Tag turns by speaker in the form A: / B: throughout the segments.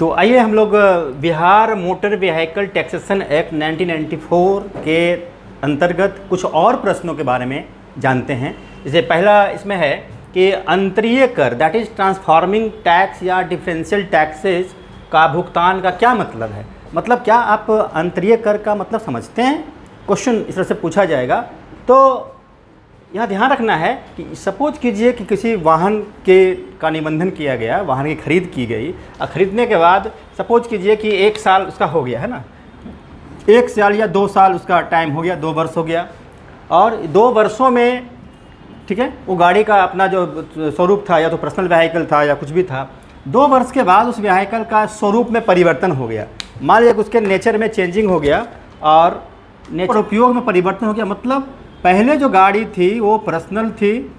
A: तो आइए हम लोग Bihar motor vehicle taxation act 1994 के अंतर्गत कुछ और प्रश्नों के बारे में जानते हैं। जैसे पहला इसमें है कि अंतरीय कर दैट इज़ ट्रांसफॉर्मिंग टैक्स या डिफरेंशियल टैक्सेस का भुगतान का क्या मतलब है। मतलब क्या आप अंतरीय कर का मतलब समझते हैं? क्वेश्चन इस तरह से पूछा जाएगा। तो यहाँ ध्यान रखना है कि सपोज कीजिए कि किसी वाहन का निबंधन किया गया, वाहन की खरीद की गई और ख़रीदने के बाद सपोज कीजिए कि 1 साल उसका हो गया है ना, 1 साल या 2 साल उसका टाइम हो गया, 2 वर्ष हो गया और 2 वर्षों में ठीक है वो गाड़ी का अपना जो स्वरूप था या तो पर्सनल व्हीकल था या कुछ भी था, 2 वर्ष के बाद उस व्हीकल का स्वरूप में परिवर्तन हो गया। मान लीजिए उसके नेचर में चेंजिंग हो गया और नेचर उपयोग में परिवर्तन हो गया। मतलब पहले जो गाड़ी थी वो पर्सनल थी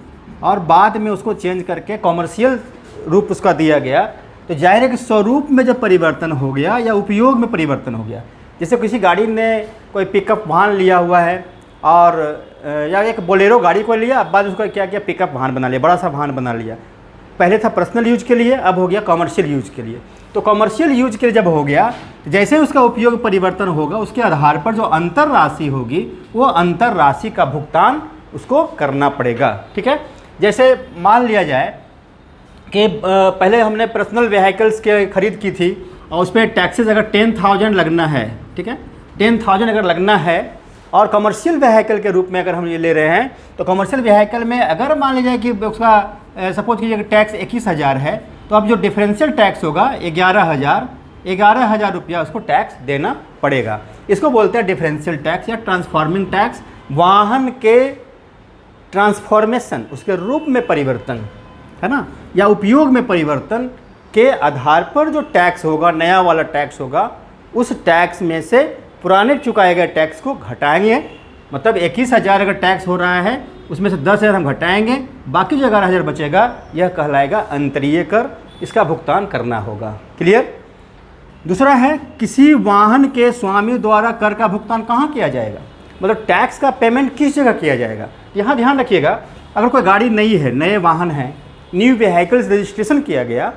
A: और बाद में उसको चेंज करके कॉमर्शियल रूप उसका दिया गया। तो जाहिर है कि स्वरूप में जब परिवर्तन हो गया या उपयोग में परिवर्तन हो गया, जैसे किसी गाड़ी ने कोई पिकअप वाहन लिया हुआ है और या एक बोलेरो गाड़ी को लिया, अब बाद उसका क्या किया, पिकअप वाहन बना लिया, बड़ा सा वाहन बना लिया। पहले था पर्सनल यूज के लिए, अब हो गया कॉमर्शियल यूज के लिए। तो कॉमर्शियल यूज के लिए जब हो गया, जैसे उसका उपयोग परिवर्तन होगा उसके आधार पर जो अंतर राशि होगी वो अंतर राशि का भुगतान उसको करना पड़ेगा। ठीक है, जैसे मान लिया जाए कि पहले हमने पर्सनल व्हीकल्स के खरीद की थी और उस पर टैक्सेस अगर 10,000 लगना है, ठीक है 10,000 अगर लगना है और कमर्शियल व्हीकल के रूप में अगर हम ये ले रहे हैं तो कमर्शियल व्हीकल में अगर मान लीजिए कि उसका सपोज कीजिए कि टैक्स 21,000 है, तो अब जो डिफरेंशियल टैक्स होगा 11,000 रुपया उसको टैक्स देना पड़ेगा। इसको बोलते हैं डिफरेंशियल टैक्स या ट्रांसफॉर्मिंग टैक्स। वाहन के ट्रांसफॉर्मेशन, उसके रूप में परिवर्तन है ना, या उपयोग में परिवर्तन के आधार पर जो टैक्स होगा, नया वाला टैक्स होगा, उस टैक्स में से पुराने चुकाए गए टैक्स को घटाएंगे। मतलब 21,000 अगर टैक्स हो रहा है उसमें से 10,000 हम घटाएंगे, बाकी जो 11,000 बचेगा यह कहलाएगा अंतरीय कर। इसका भुगतान करना होगा। क्लियर? दूसरा है किसी वाहन के स्वामी द्वारा कर का भुगतान कहाँ किया जाएगा, मतलब टैक्स का पेमेंट किस जगह किया जाएगा। यहाँ ध्यान रखिएगा, अगर कोई गाड़ी नई है, नए वाहन हैं, न्यू व्हीकल्स रजिस्ट्रेशन किया गया,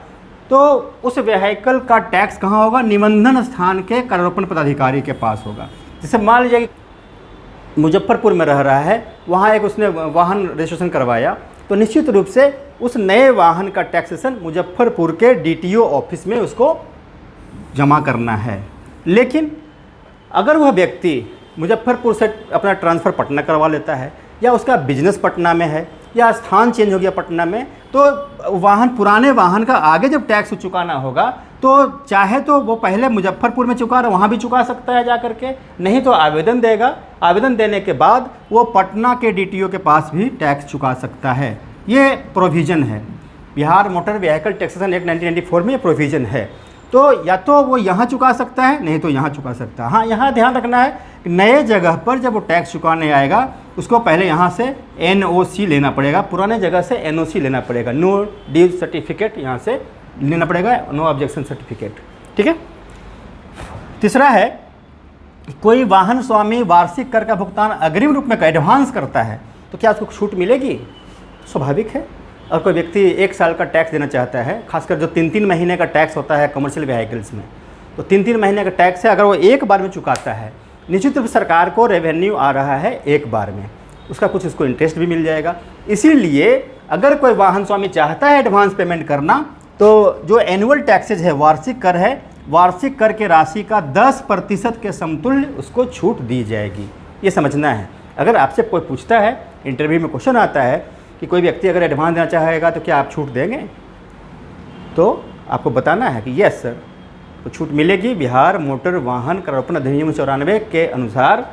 A: तो उस व्हीकल का टैक्स कहाँ होगा, निबंधन स्थान के करारोपण पदाधिकारी के पास होगा। जैसे मान लीजिए मुजफ्फरपुर में रह रहा है, वहाँ एक उसने वाहन रजिस्ट्रेशन करवाया, तो निश्चित रूप से उस नए वाहन का टैक्सेशन मुजफ्फरपुर के DTO ऑफिस में उसको जमा करना है। लेकिन अगर वह व्यक्ति मुजफ्फरपुर से अपना ट्रांसफ़र पटना करवा लेता है या उसका बिजनेस पटना में है या स्थान चेंज हो गया पटना में, तो वाहन पुराने वाहन का आगे जब टैक्स चुकाना होगा तो चाहे तो वो पहले मुजफ्फरपुर में चुका रहा, वहाँ भी चुका सकता है जा करके, नहीं तो आवेदन देगा। आवेदन देने के बाद वो पटना के DTO के पास भी टैक्स चुका सकता है। ये प्रोविज़न है Bihar motor vehicle taxation act 1994 में, ये प्रोविज़न है। तो या तो वो यहाँ चुका सकता है, नहीं तो यहाँ चुका सकता है। हाँ, यहाँ ध्यान रखना है कि नए जगह पर जब वो टैक्स चुकाने आएगा उसको पहले यहाँ से NOC लेना पड़ेगा, पुराने जगह से NOC लेना पड़ेगा, नो ड्यू सर्टिफिकेट यहाँ से लेना पड़ेगा, नो ऑब्जेक्शन सर्टिफिकेट। ठीक है। तीसरा है कोई वाहन स्वामी वार्षिक कर का भुगतान अग्रिम रूप में एडवांस करता है तो क्या उसको छूट मिलेगी? स्वाभाविक है। और कोई व्यक्ति 1 साल का टैक्स देना चाहता है, खासकर जो 3-3 महीने का टैक्स होता है कमर्शियल व्हीकल्स में, तो 3-3 महीने का टैक्स है, अगर वो एक बार में चुकाता है, निश्चित रूप से सरकार को रेवेन्यू आ रहा है एक बार में, उसका कुछ उसको इंटरेस्ट भी मिल जाएगा। इसीलिए अगर कोई वाहन स्वामी चाहता है एडवांस पेमेंट करना, तो जो एनुअल टैक्सेज है, वार्षिक कर है, वार्षिक कर के राशि का 10% के समतुल्य उसको छूट दी जाएगी। ये समझना है। अगर आपसे कोई पूछता है, इंटरव्यू में क्वेश्चन आता है कि कोई व्यक्ति अगर एडवांस देना चाहेगा तो क्या आप छूट देंगे, तो आपको बताना है कि यस सर, तो छूट मिलेगी। बिहार मोटर वाहन करारोपण अधिनियम 94 के अनुसार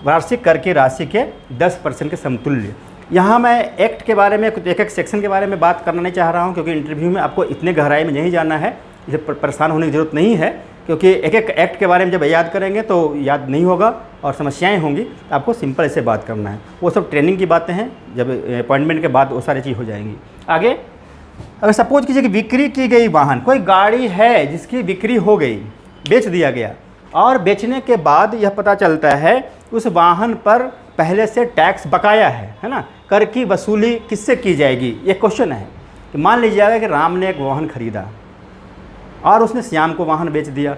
A: वार्षिक कर की राशि के 10% के समतुल्य। यहाँ मैं एक्ट के बारे में, एक सेक्शन के बारे में बात करना नहीं चाह रहा हूँ, क्योंकि इंटरव्यू में आपको इतने गहराई में नहीं जाना है, इसे परेशान होने की ज़रूरत नहीं है, क्योंकि एक एक्ट के बारे में जब याद करेंगे तो याद नहीं होगा और समस्याएं होंगी। आपको सिंपल ऐसे बात करना है। वो सब ट्रेनिंग की बातें हैं, जब अपॉइंटमेंट के बाद वो सारी चीज़ हो जाएंगी। आगे अगर सपोज कीजिए कि बिक्री की गई वाहन, कोई गाड़ी है जिसकी बिक्री हो गई, बेच दिया गया, और बेचने के बाद यह पता चलता है उस वाहन पर पहले से टैक्स बकाया है ना, कर की वसूली किससे की जाएगी, ये क्वेश्चन है। तो मान लीजिएगा कि राम ने एक वाहन खरीदा, और उसने श्याम को वाहन बेच दिया।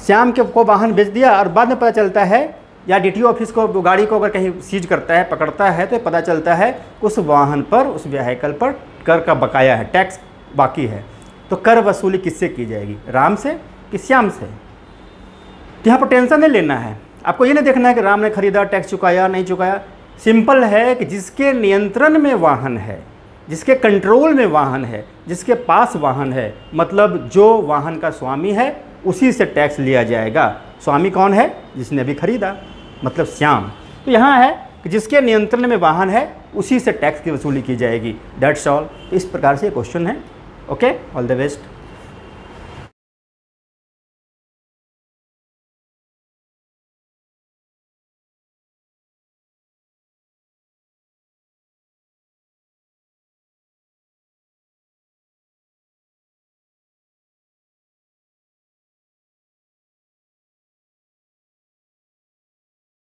A: श्याम को वाहन बेच दिया और बाद में पता चलता है, या डीटीओ ऑफिस को गाड़ी को अगर कहीं सीज करता है, पकड़ता है, तो पता चलता है उस वाहन पर, उस व्हीकल पर कर का बकाया है, टैक्स बाकी है। तो कर वसूली किससे की जाएगी, राम से कि श्याम से? तो यहाँ पर टेंशन नहीं लेना है, आपको ये नहीं देखना है कि राम ने खरीदा, टैक्स चुकाया नहीं चुकाया। सिंपल है कि जिसके नियंत्रण में वाहन है, जिसके कंट्रोल में वाहन है, जिसके पास वाहन है, मतलब जो वाहन का स्वामी है उसी से टैक्स लिया जाएगा। स्वामी कौन है? जिसने अभी खरीदा, मतलब श्याम। तो यहाँ है कि जिसके नियंत्रण में वाहन है उसी से टैक्स की वसूली की जाएगी। That's all. तो इस प्रकार से क्वेश्चन है। Okay, all the best.